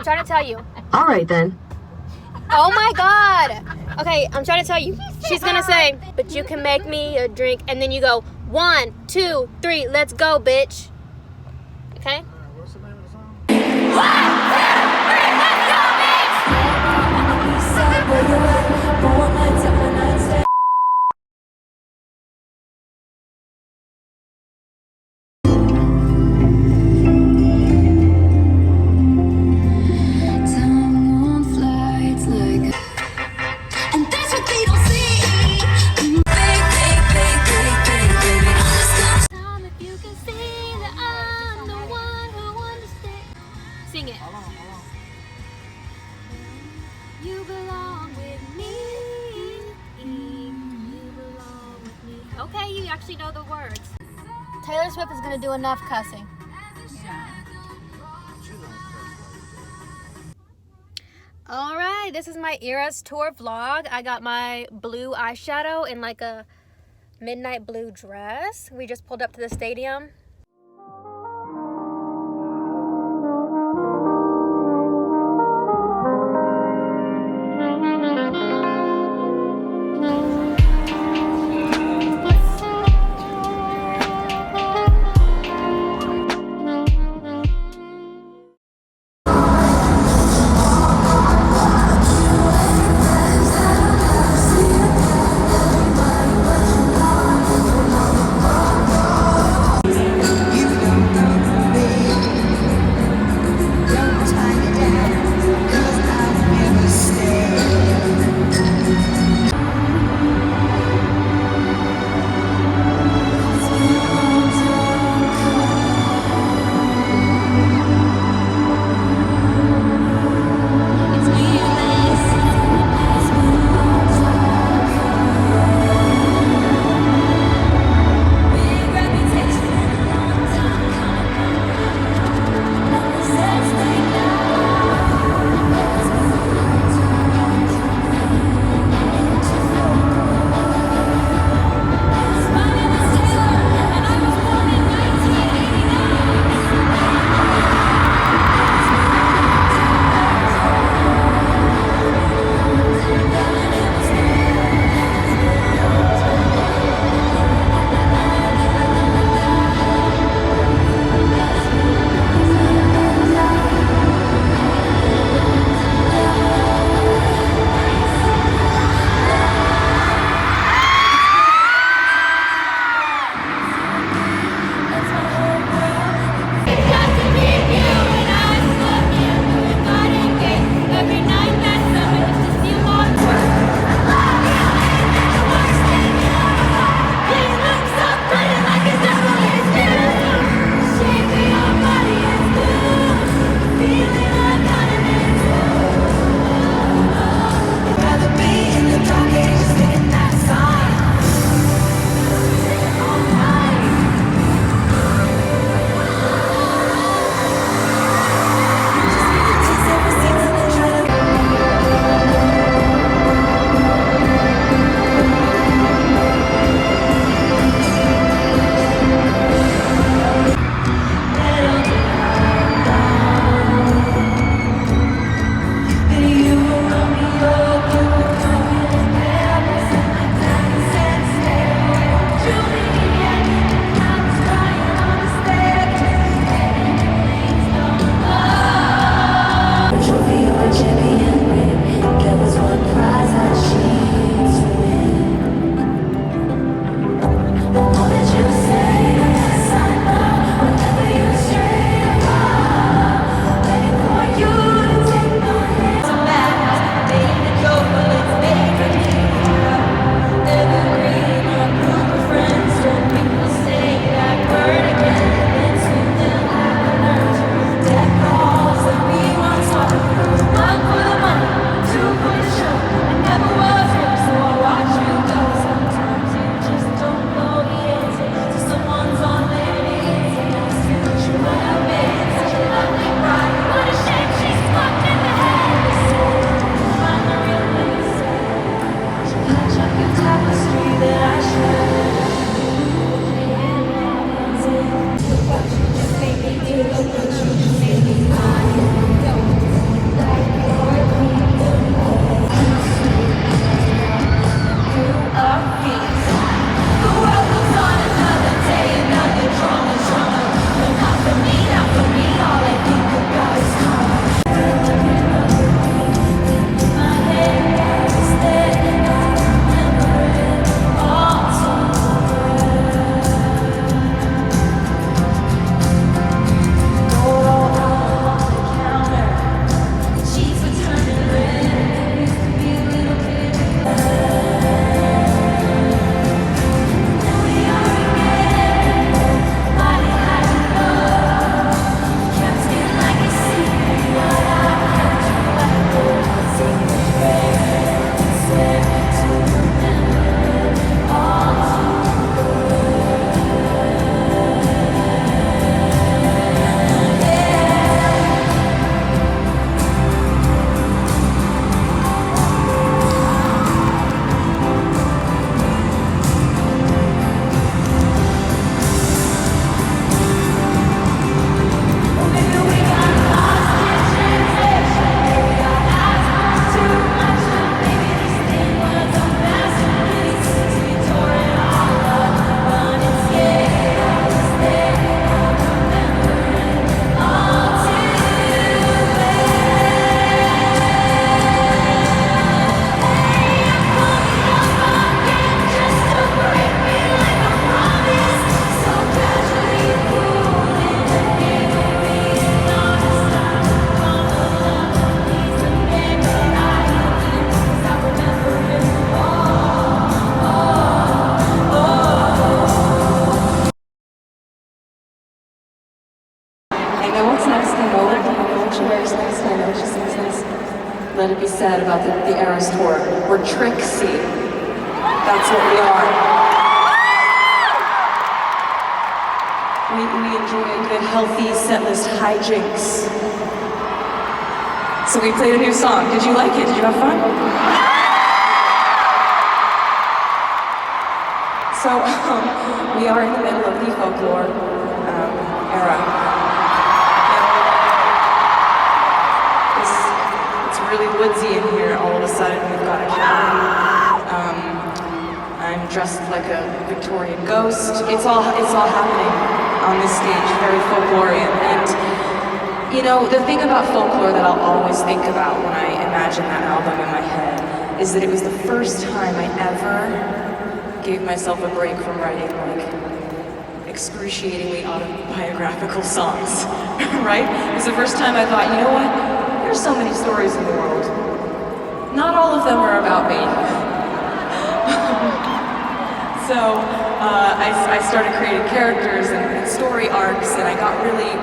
trying to tell you. All right, then. Oh my God. Okay, I'm trying to tell you. She's gonna say, but you can make me a drink, and then you go 1, 2, 3, let's go, bitch. Okay? What's the name of the song? 1, 2, 3, let's go, bitch. Sing it. Hold on. You belong with me. You belong with me. Okay, you actually know the words. Taylor Swift is gonna do enough cussing. All right, this is my ERAS tour vlog. I got my blue eyeshadow in like a midnight blue dress. We just pulled up to the stadium. nice. I know she sings nice. Let it be said about the ERAS tour. We're tricksy. That's what we are. We enjoy a good, healthy setlist hijinks. So we played a new song. Did you like it? Did you have fun? So we are in the middle of the folklore era. It's really woodsy in here. All of a sudden, we've got a cabin. I'm dressed like a Victorian ghost. It's all happening on this stage, very folklorian. And you know, the thing about folklore that I'll always think about when I imagine that album in my head is that it was the first time I ever gave myself a break from writing like excruciatingly autobiographical songs, right? It was the first time I thought, you know what? There's so many stories in the world. Not all of them are about me. So I started creating characters and story arcs, and I got really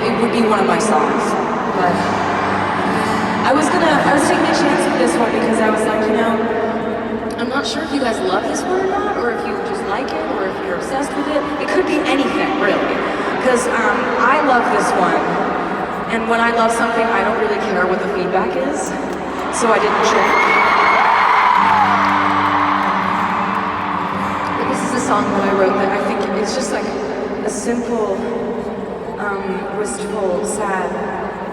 it would be one of my songs, but I was taking a chance with this one because I was like, you know, I'm not sure if you guys love this one or not, or if you just like it, or if you're obsessed with it. It could be anything, really, because I love this one, and when I love something, I don't really care what the feedback is, so I didn't check. But this is a song that I wrote that I think it's just like a simple, wistful, sad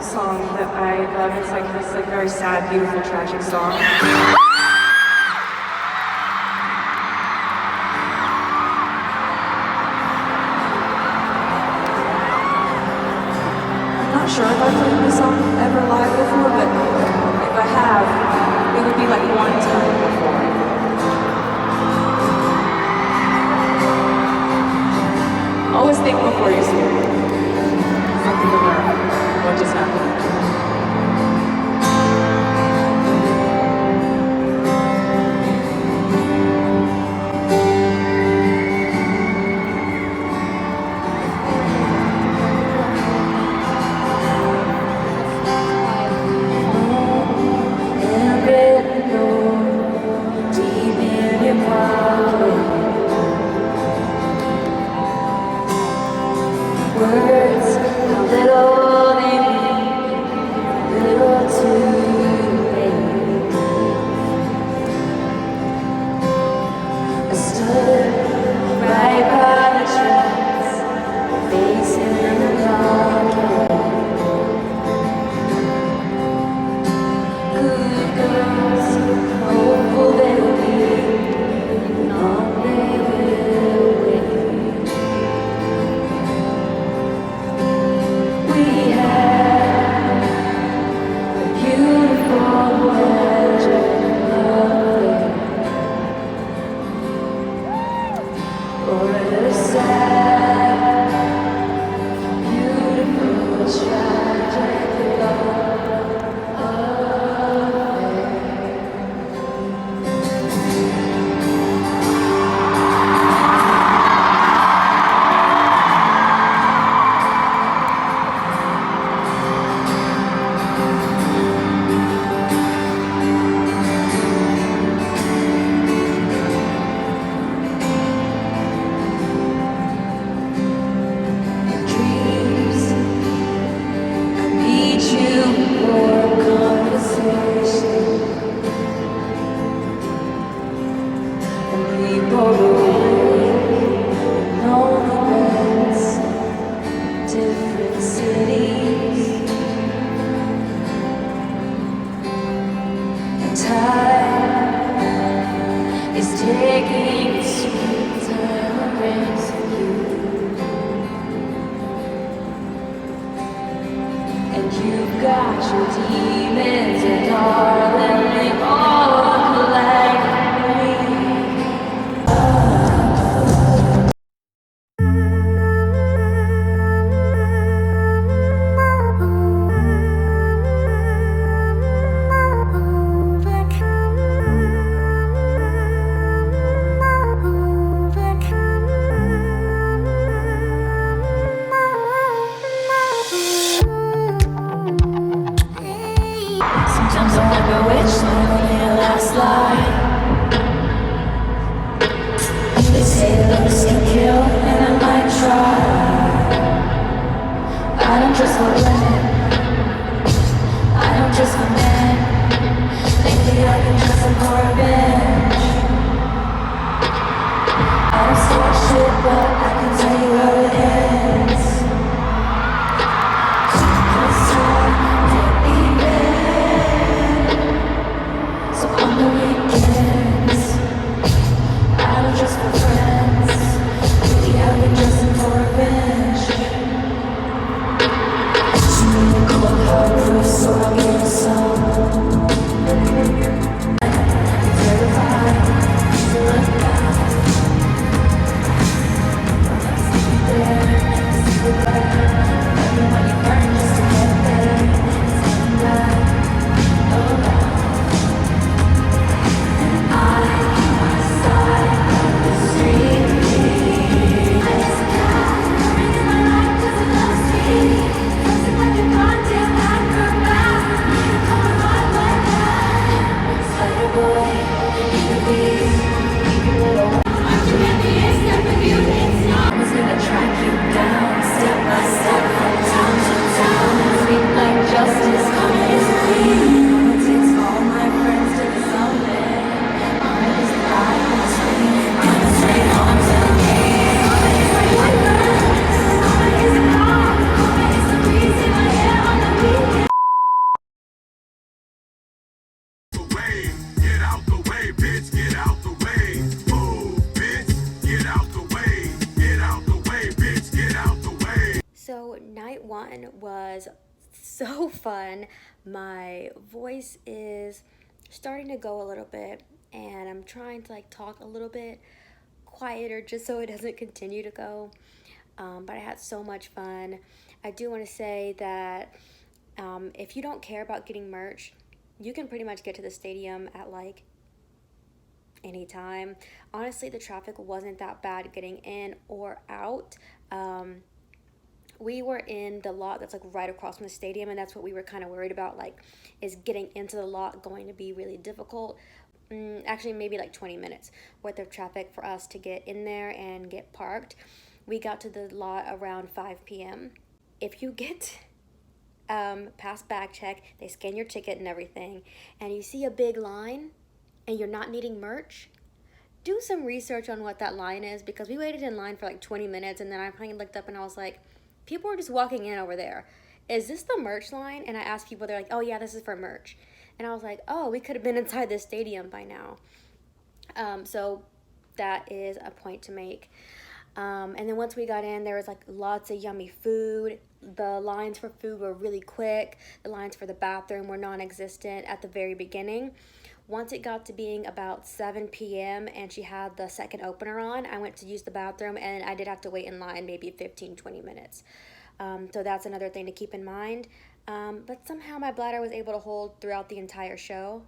song that I love. It's like this like very sad, beautiful, tragic song. I'm not sure if I've played this song ever live before, but if I have, it would be like one time before. Always think before you speak. Something to learn. What just happened? Words, how little they mean, little to me. I stood right by the tracks, You've got your demons, and darling, they all look like me. Sometimes I wonder which line will be the last line. They say love can kill, and I might try. I don't dress for women, I don't dress for men. Lately I've been dressing for revenge. I don't start shit, but I can tell you how it ends. So on the weekends, I don't dress for friends. Lately I've been dressing for revenge. She made a cold hard proof, so I'll give her some. Terrified to look back. See there, see the light. Remember when you burned just to get there. It's coming back, oh back. Justice coming is clean. Takes all my friends to the someday. I'm just I'm straight on to the game. It's the reason I am on the weekend. Get out the way, bitch, get out the way. Move, bitch, get out the way. Get out the way, bitch, get out the way. So night one was so fun. My voice is starting to go a little bit, and I'm trying to like talk a little bit quieter just so it doesn't continue to go. But I had so much fun. I do want to say that if you don't care about getting merch, you can pretty much get to the stadium at like any time. Honestly, the traffic wasn't that bad getting in or out. We were in the lot that's like right across from the stadium, and that's what we were kind of worried about, like, is getting into the lot going to be really difficult? Actually, maybe like 20 minutes worth of traffic for us to get in there and get parked. We got to the lot around 5 p.m. If you get past bag check, they scan your ticket and everything, and you see a big line and you're not needing merch, do some research on what that line is, because we waited in line for like 20 minutes, and then I finally looked up and I was like, people are just walking in over there. Is this the merch line? And I asked people, they're like, oh yeah, this is for merch. And I was like, oh, we could have been inside this stadium by now. So that is a point to make. And then once we got in, there was like lots of yummy food. The lines for food were really quick. The lines for the bathroom were non-existent at the very beginning. Once it got to being about 7 p.m. and she had the second opener on, I went to use the bathroom, and I did have to wait in line maybe 15-20 minutes. So that's another thing to keep in mind. But somehow my bladder was able to hold throughout the entire show.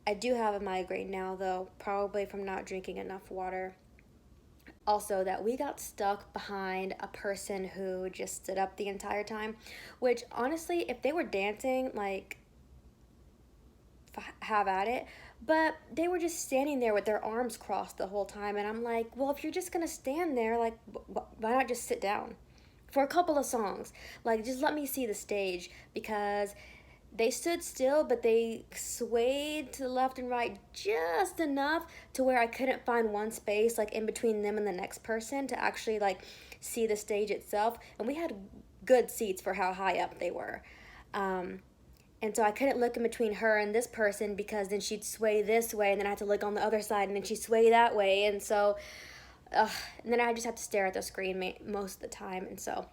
I do have a migraine now, though, probably from not drinking enough water. Also, that we got stuck behind a person who just stood up the entire time, which honestly, if they were dancing, like, have at it, but they were just standing there with their arms crossed the whole time, and I'm like, well, if you're just gonna stand there, like, why not just sit down for a couple of songs? Like, just let me see the stage, because they stood still, but they swayed to the left and right just enough to where I couldn't find one space, like, in between them and the next person to actually, like, see the stage itself. And we had good seats for how high up they were. And so I couldn't look in between her and this person, because then she'd sway this way, and then I had to look on the other side, and then she'd sway that way. And so, and then I just had to stare at the screen most of the time. And so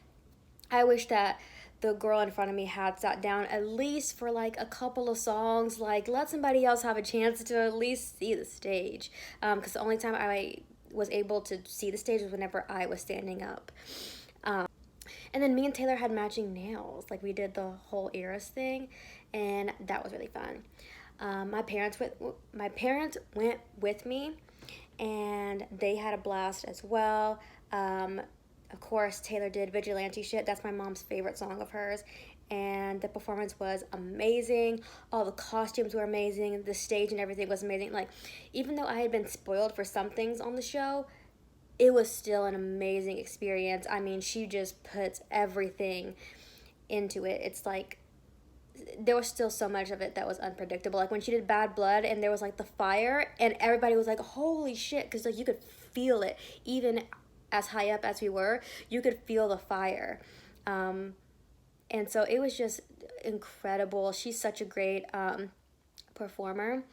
I wish that the girl in front of me had sat down at least for like a couple of songs, like let somebody else have a chance to at least see the stage, because the only time I was able to see the stage was whenever I was standing up. And then me and Taylor had matching nails. Like we did the whole ERAS thing, and that was really fun. My parents went with me, and they had a blast as well. Of course, Taylor did Vigilante Shit. That's my mom's favorite song of hers. And the performance was amazing. All the costumes were amazing. The stage and everything was amazing. Like, even though I had been spoiled for some things on the show, it was still an amazing experience. I mean, she just puts everything into it. It's like, there was still so much of it that was unpredictable. Like when she did Bad Blood and there was like the fire and everybody was like, holy shit, because like you could feel it. Even as high up as we were, you could feel the fire. And so it was just incredible. She's such a great performer.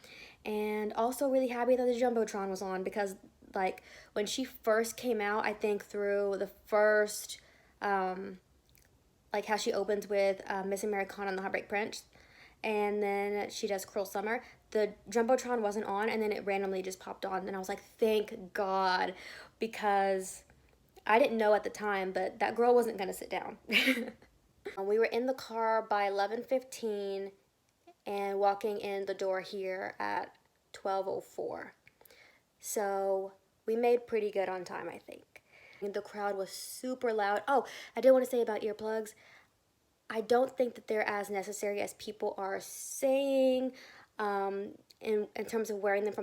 And also really happy that the Jumbotron was on, because like when she first came out, I think through the first like how she opens with Miss Americana and the Heartbreak Prince, and then she does Cruel Summer, the Jumbotron wasn't on, and then it randomly just popped on, and I was like, thank God, because I didn't know at the time, but that girl wasn't gonna sit down. We were in the car by 11:15 and walking in the door here at 12:04. So we made pretty good on time, I think. And the crowd was super loud. Oh, I did want to say about earplugs. I don't think that they're as necessary as people are saying in terms of wearing them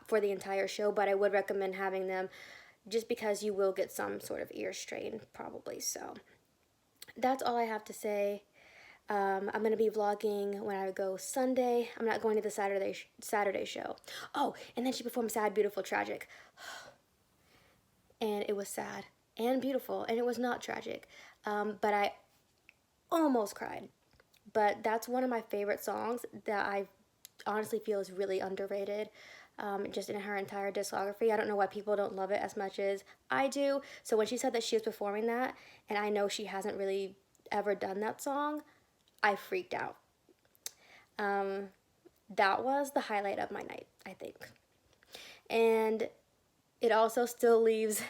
for the entire show, but I would recommend having them just because you will get some sort of ear strain probably. So that's all I have to say. I'm going to be vlogging when I go Sunday. I'm not going to the Saturday show. Oh, and then she performed Sad, Beautiful, Tragic. And it was sad and beautiful, and it was not tragic. But I almost cried. But that's one of my favorite songs that I honestly feel is really underrated, just in her entire discography. I don't know why people don't love it as much as I do. So when she said that she was performing that, and I know she hasn't really ever done that song, I freaked out. That was the highlight of my night, I think. And it also still leaves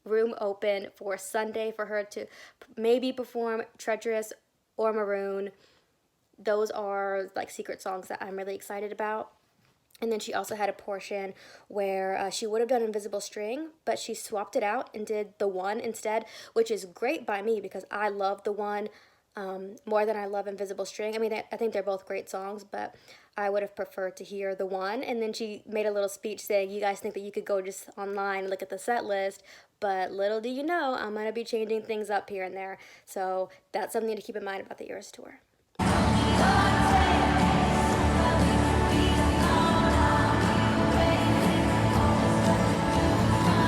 room open for Sunday for her to maybe perform Treacherous or Maroon. Those are like secret songs that I'm really excited about. And then she also had a portion where she would have done Invisible String, but she swapped it out and did The One instead, which is great by me because I love The One more than I love Invisible String. I mean, I think they're both great songs, but I would have preferred to hear The One. And then she made a little speech saying, you guys think that you could go just online and look at the set list, but little do you know, I'm going to be changing things up here and there. So that's something to keep in mind about the ERAS tour.